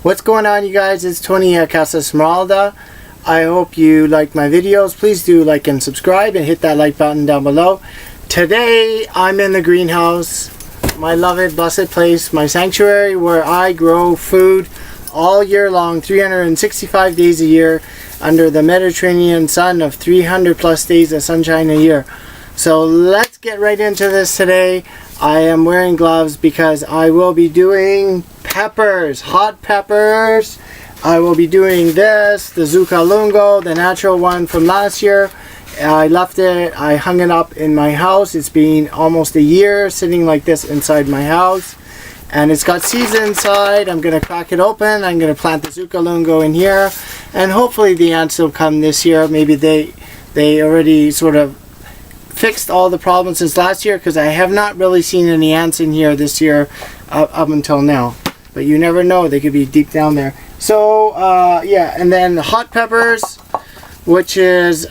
What's going on, you guys? It's Tony at Casa Esmeralda. I hope you like my videos. Please do like and subscribe and hit that like button down below. Today I'm in the greenhouse, my loved blessed place, my sanctuary where I grow food all year long, 365 days a year, under the Mediterranean sun of 300 plus days of sunshine a year. So let's get right into this today. I am wearing gloves because I will be doing peppers, hot peppers. I will be doing this, the Zucca Lungo, the natural one from last year. I left it, I hung it up in my house. It's been almost a year sitting like this inside my house. And it's got seeds inside. I'm going to crack it open. I'm going to plant the Zucca Lungo in here. And hopefully the ants will come this year. Maybe they already sort of fixed all the problems since last year, because I have not really seen any ants in here this year up until now. But you never know, they could be deep down there. So yeah, and then the hot peppers, which is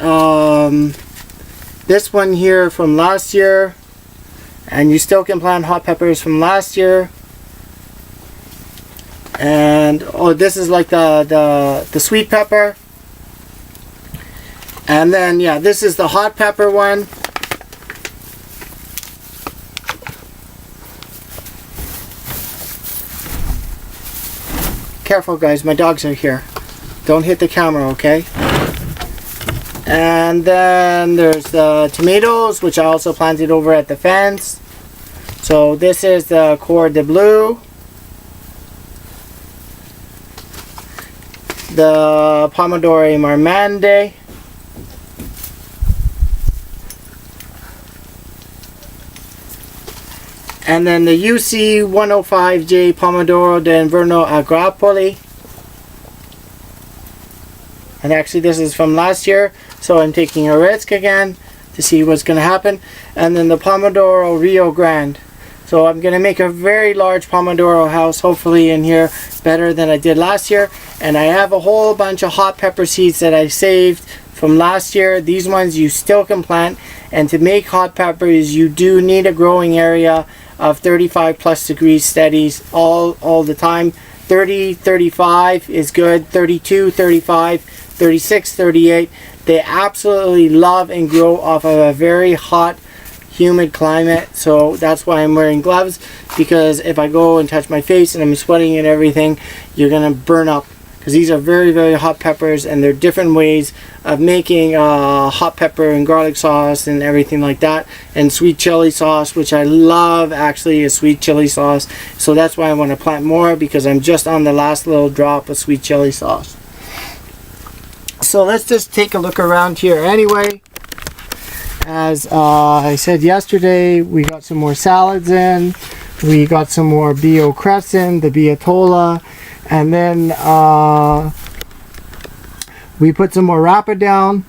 this one here from last year, and you still can plant hot peppers from last year. And oh, this is like the sweet pepper. And then yeah, this is the hot pepper one. Careful guys, my dogs are here. Don't hit the camera, okay? And then there's the tomatoes, which I also planted over at the fence. So this is the Cuor de Blue. The Pomodoro Marmande. And then the UC 105J Pomodoro de Inverno a grappoli. And actually this is from last year, so I'm taking a risk again to see what's going to happen. And then the Pomodoro Rio Grande. So I'm going to make a very large Pomodoro house, hopefully in here, better than I did last year. And I have a whole bunch of hot pepper seeds that I saved from last year. These ones you still can plant. And to make hot peppers, you do need a growing area of 35 plus degrees steadies all the time. 30, 35 is good. 32, 35, 36, 38. They absolutely love and grow off of a very hot, humid climate. So that's why I'm wearing gloves, because if I go and touch my face and I'm sweating and everything, you're gonna burn up. Because these are very, very hot peppers, and they're different ways of making hot pepper and garlic sauce and everything like that, and sweet chili sauce, which I love actually, is sweet chili sauce. So that's why I want to plant more, because I'm just on the last little drop of sweet chili sauce. So let's just take a look around here anyway. As I said yesterday, we got some more salads in, we got some more bio crescent, the biatola, and then we put some more wrapper down.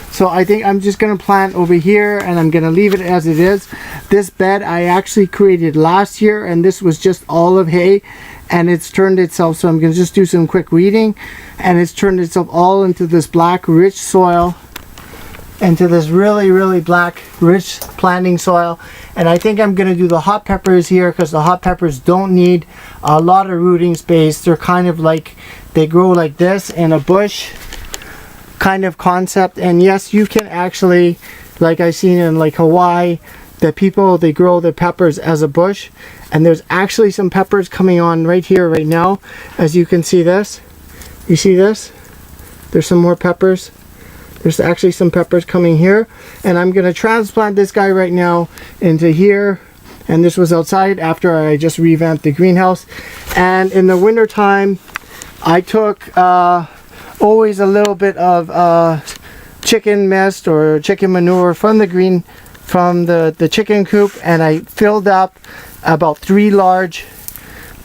So I think I'm just going to plant over here, and I'm going to leave it as it is. This bed I actually created last year, and this was just olive hay, and it's turned itself, so I'm going to just do some quick weeding, and it's turned itself all into this black rich soil, into this really black rich planting soil. And I think I'm going to do the hot peppers here, because the hot peppers don't need a lot of rooting space. They're kind of like, they grow like this in a bush kind of concept. And yes, you can actually, like I seen in like Hawaii, that people, they grow their peppers as a bush. And there's actually some peppers coming on right here right now, as you can see this. You see this? There's some more peppers. There's actually some peppers coming here, and I'm going to transplant this guy right now into here. And this was outside after I just revamped the greenhouse. And in the winter time, I took always a little bit of chicken mist or chicken manure from the chicken coop, and I filled up about 3 large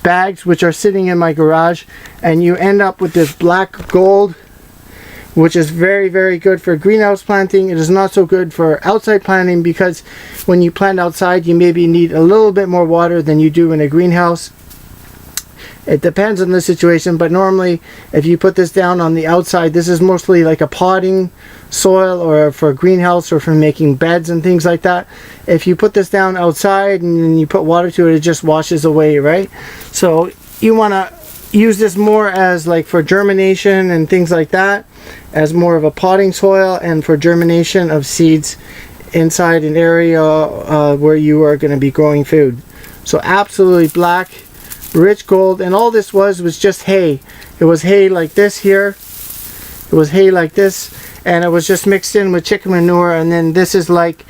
bags, which are sitting in my garage, and you end up with this black gold, which is very good for greenhouse planting. It is not so good for outside planting, because when you plant outside, you maybe need a little bit more water than you do in a greenhouse. It depends on the situation, but normally if you put this down on the outside, this is mostly like a potting soil or for a greenhouse or for making beds and things like that. If you put this down outside and you put water to it, it just washes away, right? So you want to use this more as like for germination and things like that, as more of a potting soil and for germination of seeds inside an area where you are going to be growing food. So absolutely black, rich gold, and all this was just hay. It was hay like this here. It was hay like this, and it was just mixed in with chicken manure. And then this is like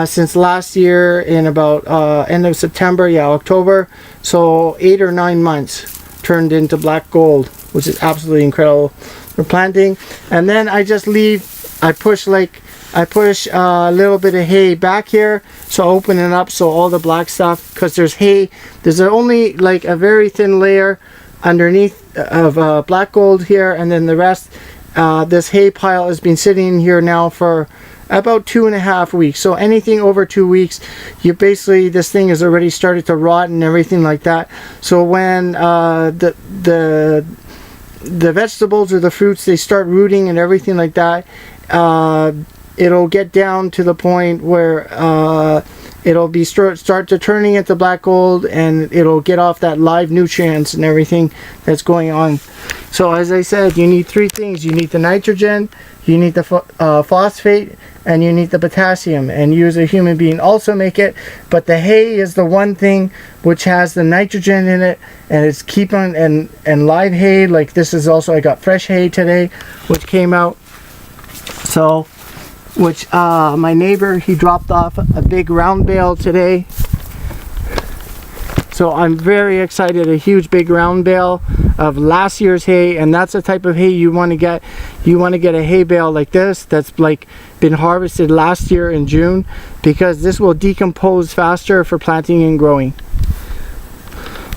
since last year in about end of September, yeah, October, so 8 or 9 months turned into black gold, which is absolutely incredible for planting. And then I just leave, I push a little bit of hay back here, so open it up so all the black stuff, because there's hay, there's only like a very thin layer underneath of black gold here, and then the rest, this hay pile has been sitting here now for about 2.5 weeks. So anything over 2 weeks, you basically, this thing has already started to rot and everything like that. So when the vegetables or the fruits, they start rooting and everything like that, it'll get down to the point where it'll be start to turning into black gold, and it'll get off that live nutrients and everything that's going on. So as I said, you need 3 things. You need the nitrogen, you need the phosphate, and you need the potassium. And you as a human being also make it, but the hay is the one thing which has the nitrogen in it, and it's keeping and live hay. Like this is also, I got fresh hay today which came out, so which my neighbor, he dropped off a big round bale today, so I'm very excited. A huge big round bale of last year's hay, and that's the type of hay you want to get. You want to get a hay bale like this that's like been harvested last year in June, because this will decompose faster for planting and growing.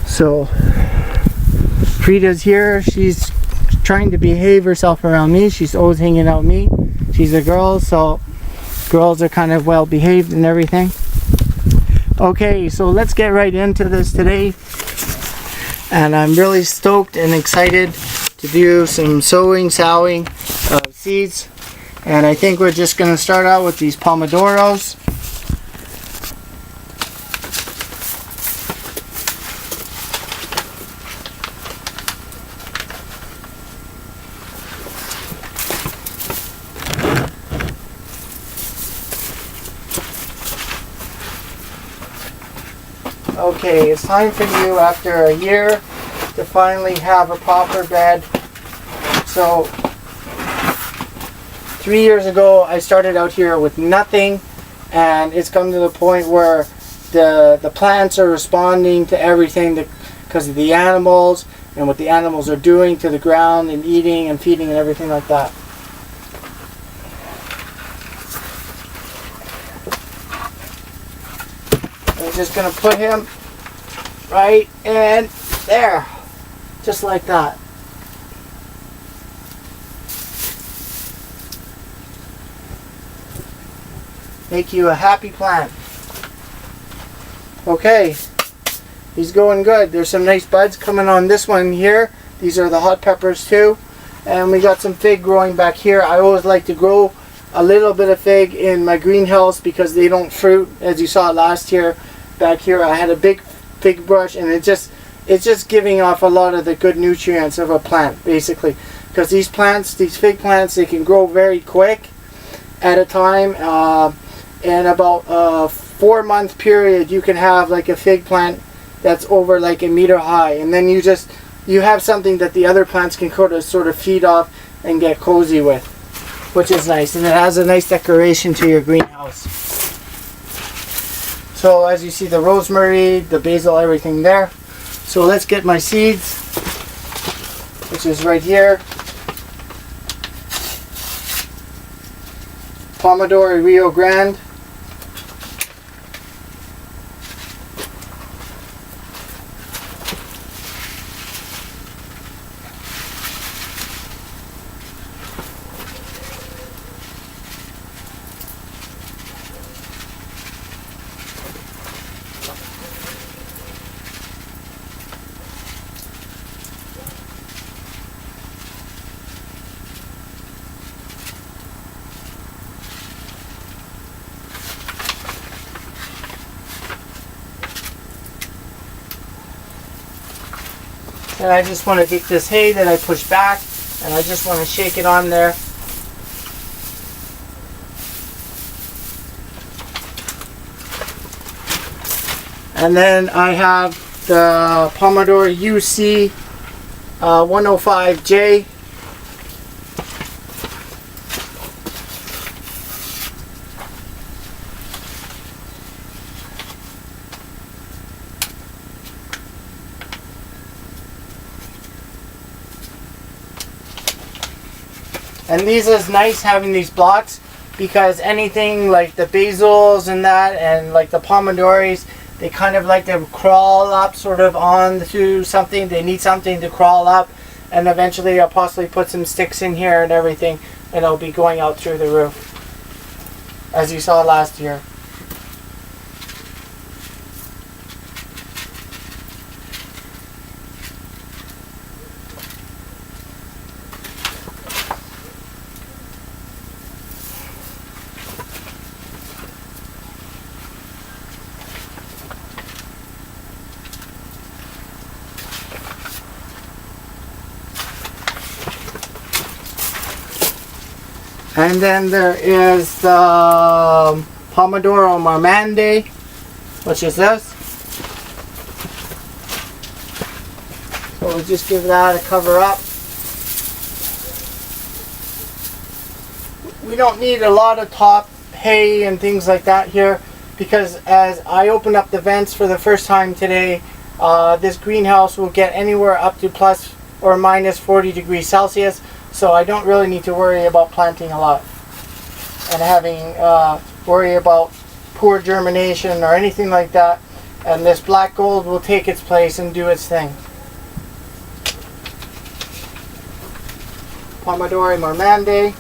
So Frida's here, she's trying to behave herself around me. She's always hanging out with me. She's a girl, so girls are kind of well behaved and everything. Okay, so let's get right into this today, and I'm really stoked and excited to do some sowing of seeds. And I think we're just going to start out with these pomodoros. Okay, it's time for you after a year to finally have a proper bed. So 3 years ago I started out here with nothing, and it's come to the point where the plants are responding to everything because of the animals and what the animals are doing to the ground and eating and feeding and everything like that. I'm just going to put him right in there, just like that. Make you a happy plant. Okay, he's going good. There's some nice buds coming on this one here. These are the hot peppers too. And we got some fig growing back here. I always like to grow a little bit of fig in my greenhouse because they don't fruit. As you saw last year, back here I had a big fig brush, and it's just giving off a lot of the good nutrients of a plant, basically. Because these fig plants, they can grow very quick at a time. In about a 4-month period, you can have like a fig plant that's over like 1 meter high, and then you have something that the other plants can sort of feed off and get cozy with, which is nice, and it has a nice decoration to your greenhouse. So as you see, the rosemary, the basil, everything there. So let's get my seeds, which is right here. Pomodoro Rio Grande. And I just want to take this hay that I pushed back and I just want to shake it on there. And then I have the Pomodoro UC 105J. And these is nice having these blocks because anything like the basils and that and like the Pomodoros, they kind of like to crawl up sort of onto something. They need something to crawl up, and eventually I'll possibly put some sticks in here and everything, and it'll be going out through the roof as you saw last year. And then there is the Pomodoro Marmande, which is this. So we'll just give that a cover up. We don't need a lot of top hay and things like that here because as I open up the vents for the first time today, this greenhouse will get anywhere up to plus or minus 40 degrees Celsius. So I don't really need to worry about planting a lot and having worry about poor germination or anything like that. And this black gold will take its place and do its thing. Pomodoro Marmande.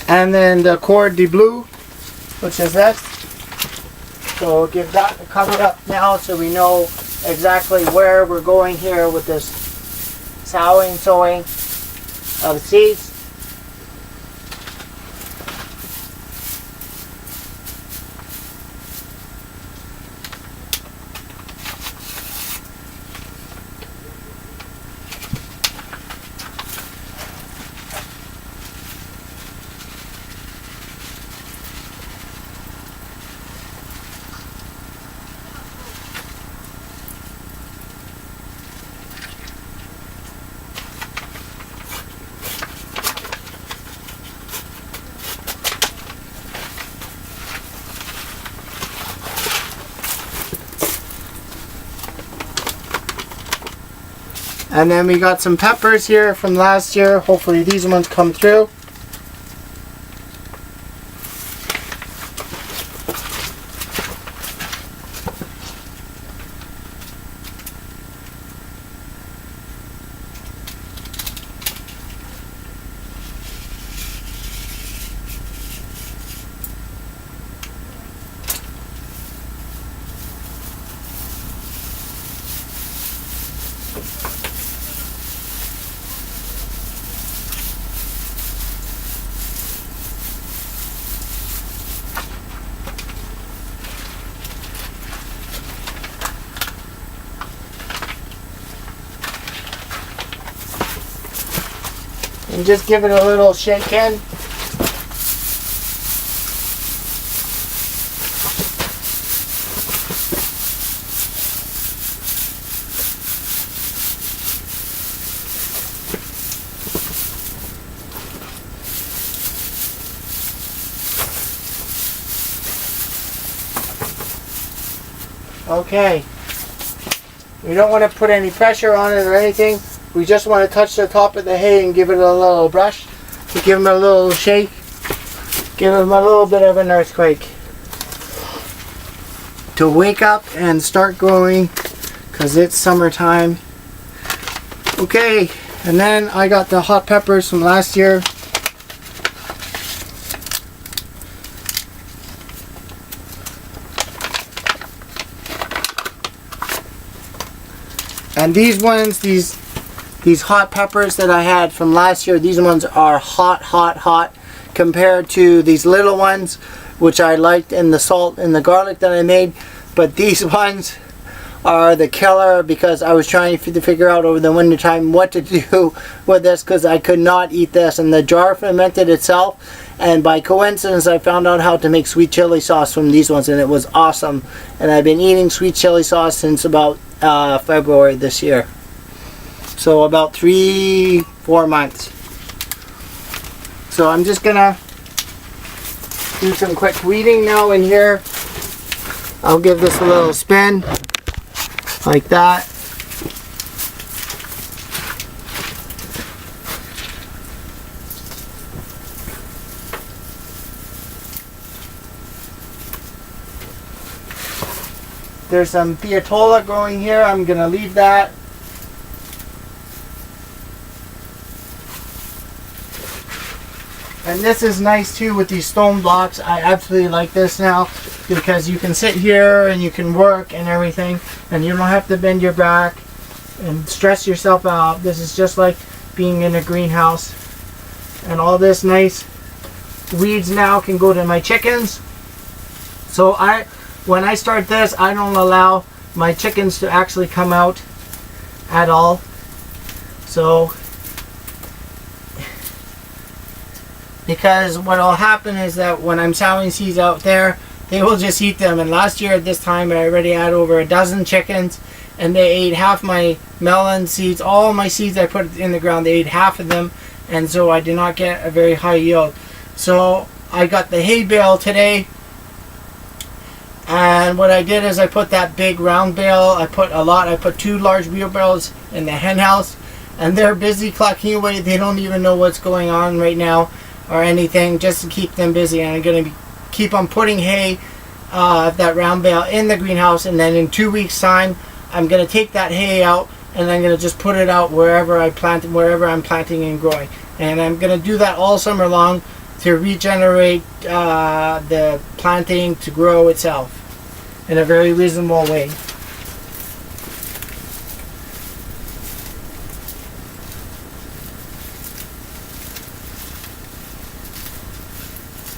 And then the cuor de blue, which is this. So we'll give that a cover up now so we know exactly where we're going here with this sowing of seeds. And then we got some peppers here from last year. Hopefully these ones come through. And just give it a little shake in. Okay. We don't want to put any pressure on it or anything. We just want to touch the top of the hay and give it a little brush. We give them a little shake. Give them a little bit of an earthquake. To wake up and start growing, because it's summertime. Okay, and then I got the hot peppers from last year. And these ones, these hot peppers that I had from last year, these ones are hot compared to these little ones, which I liked, and the salt and the garlic that I made. But these ones are the killer, because I was trying to figure out over the winter time what to do with this, because I could not eat this. And the jar fermented itself, and by coincidence I found out how to make sweet chili sauce from these ones, and it was awesome. And I've been eating sweet chili sauce since about February this year, so about 3-4 months. So I'm just gonna do some quick weeding now in here. I'll give this a little spin like that. There's some piatola growing here. I'm gonna leave that. And this is nice too with these stone blocks. I absolutely like this now, because you can sit here and you can work and everything, and you don't have to bend your back and stress yourself out. This is just like being in a greenhouse. And all this nice weeds now can go to my chickens. So when I start this, I don't allow my chickens to actually come out at all. So because what will happen is that when I'm sowing seeds out there, they will just eat them. And last year at this time I already had over a dozen chickens, and they ate half my melon seeds. All my seeds I put in the ground, they ate half of them, and so I did not get a very high yield. So I got the hay bale today, and what I did is I put that big round bale, I put 2 large wheelbarrows in the hen house, and they're busy clucking away. They don't even know what's going on right now or anything, just to keep them busy. And I'm going to keep on putting hay, that round bale, in the greenhouse, and then in 2 weeks time I'm going to take that hay out, and I'm going to just put it out wherever I'm planting and growing. And I'm going to do that all summer long to regenerate the planting to grow itself in a very reasonable way.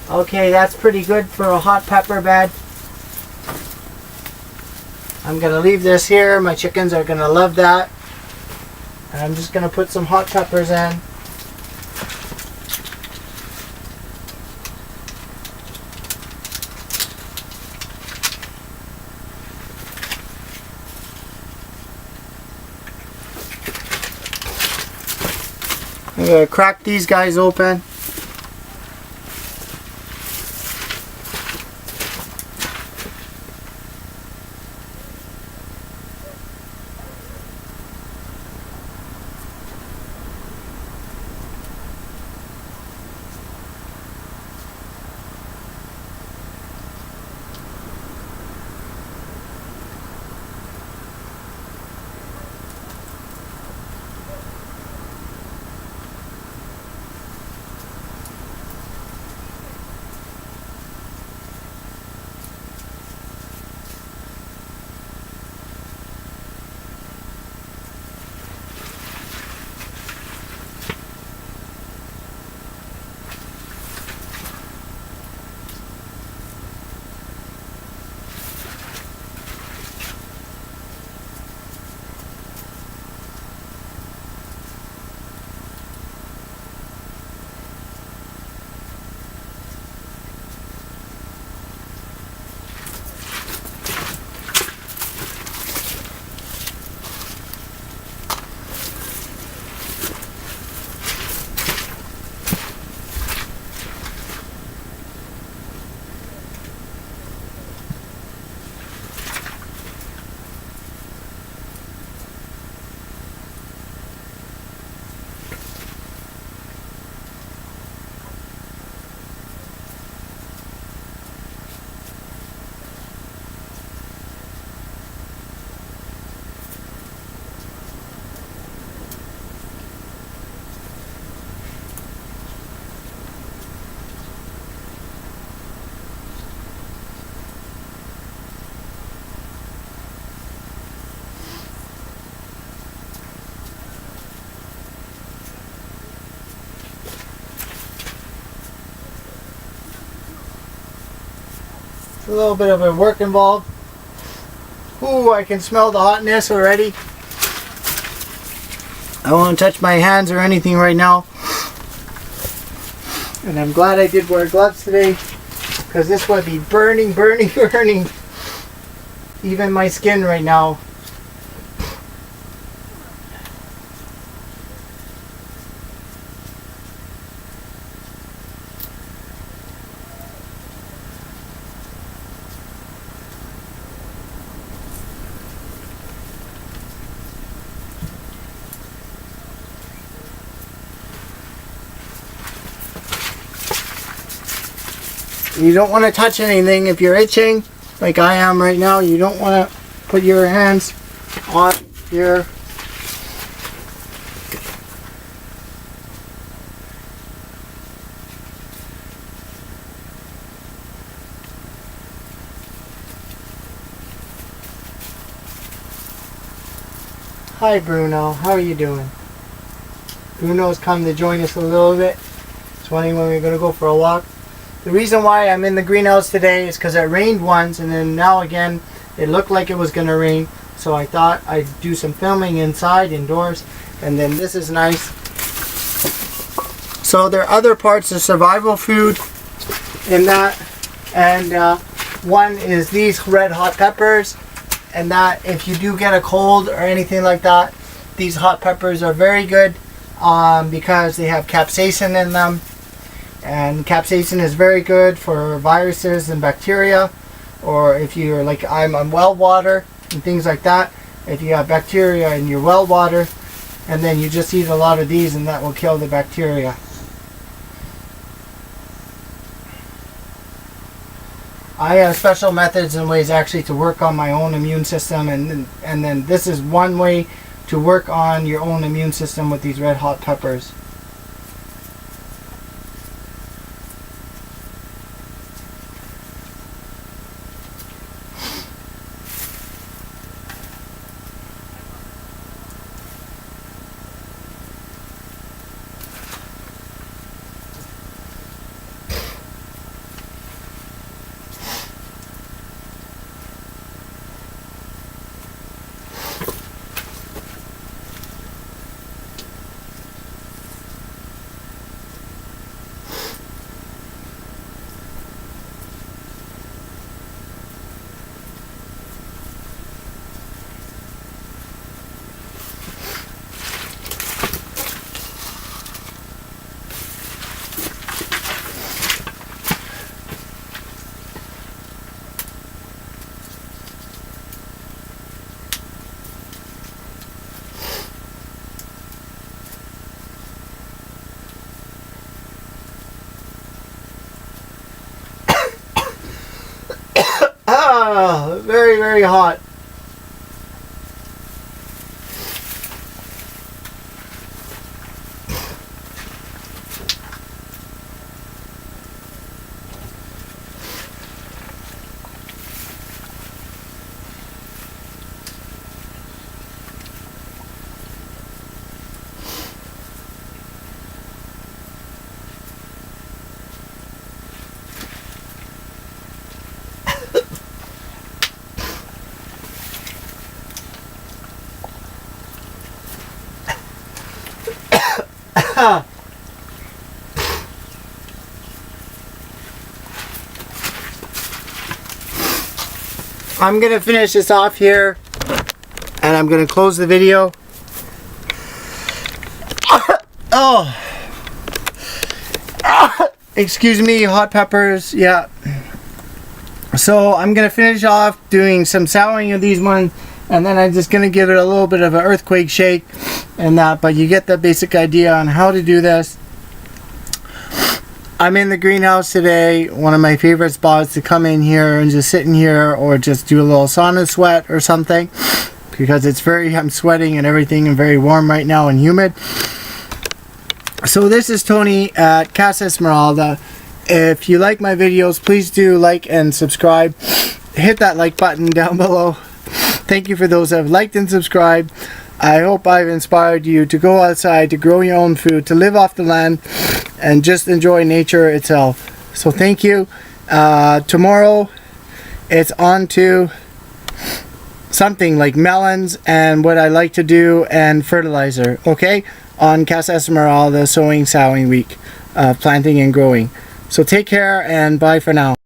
Okay, that's pretty good for a hot pepper bed. I'm going to leave this here. My chickens are going to love that. And I'm just going to put some hot peppers in. I'm going to crack these guys open. a little bit of a work involved. Ooh, I can smell the hotness already. I won't touch my hands or anything right now. And I'm glad I did wear gloves today, because this would be burning, burning, burning. Even my skin right now. You don't want to touch anything if you're itching, like I am right now. You don't want to put your hands on your Hi Bruno, how are you doing? Bruno's come to join us a little bit. It's wondering when we're going to go for a walk. The reason why I'm in the greenhouse today is because it rained once, and then now again it looked like it was going to rain, so I thought I'd do some filming inside, indoors, and then this is nice. So there are other parts of survival food in that, and one is these red hot peppers, and that if you do get a cold or anything like that, these hot peppers are very good because they have capsaicin in them. And capsaicin is very good for viruses and bacteria, or if you're like I'm on well water and things like that, if you have bacteria in your well water, and then you just eat a lot of these and that will kill the bacteria. I have special methods and ways actually to work on my own immune system, and then this is one way to work on your own immune system with these red hot peppers. Ah, very, very hot. I'm gonna finish this off here, and I'm gonna close the video. Oh, excuse me, hot peppers. Yeah. So I'm gonna finish off doing some souring of these ones, and then I'm just gonna give it a little bit of an earthquake shake and that. But you get the basic idea on how to do this. I'm in the greenhouse today, one of my favorite spots to come in here and just sit in here or just do a little sauna sweat or something, because it's I'm sweating and everything and very warm right now and humid. So this is Tony at Casa Esmeralda. If you like my videos, please do like and subscribe. Hit that like button down below. Thank you for those that have liked and subscribed. I hope I've inspired you to go outside, to grow your own food, to live off the land, and just enjoy nature itself. So thank you. Tomorrow it's on to something like melons and what I like to do and fertilizer, okay? On Casa Esmeralda, the sowing week, planting and growing. So take care and bye for now.